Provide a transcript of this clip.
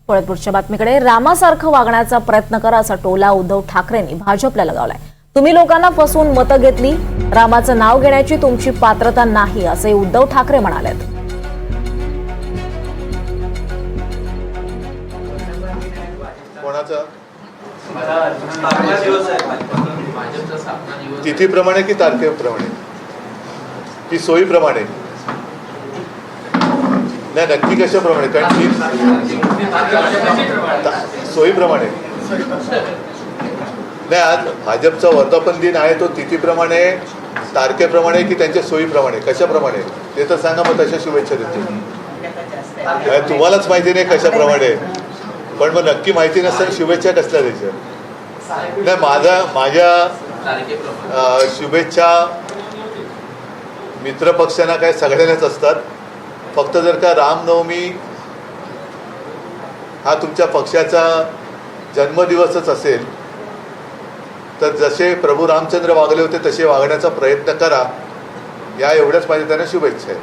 पुढच्या बातमीकडे, रामासारखं वागण्याचा प्रयत्न करा असा टोला उद्धव ठाकरेंनी भाजपला लगावलाय। तुम्ही लोकांना फसवून मतं घेतली, रामाचं नाव घेण्याची तुमची पात्रता नाही असे उद्धव ठाकरे म्हणालेत। तिथीप्रमाणे की तारखेप्रमाणे की सोयीप्रमाणे? नाही, नक्की कशाप्रमाणे? कारण सोयीप्रमाणे नाही। आज भाजपचा वर्धापन दिन आहे, तो तिथीप्रमाणे, तारखेप्रमाणे की त्यांच्या सोयीप्रमाणे, कशाप्रमाणे ते तर सांगा, मग तशा शुभेच्छा देतो। तुम्हालाच माहिती नाही कशाप्रमाणे, पण मग नक्की माहिती नसताना शुभेच्छा कसल्या द्यायच्या? नाही, माझ्या शुभेच्छा मित्रपक्षांना काय सगळ्यांनाच असतात। फक्त जर का रामनवमी हा तुमच्या पक्षाचा जन्मदिवसच असेल तर जसे प्रभू रामचंद्र वागले होते तसे वागण्याचा प्रयत्न करा, या एवढ्याच माझ्या त्यांना शुभेच्छा आहे।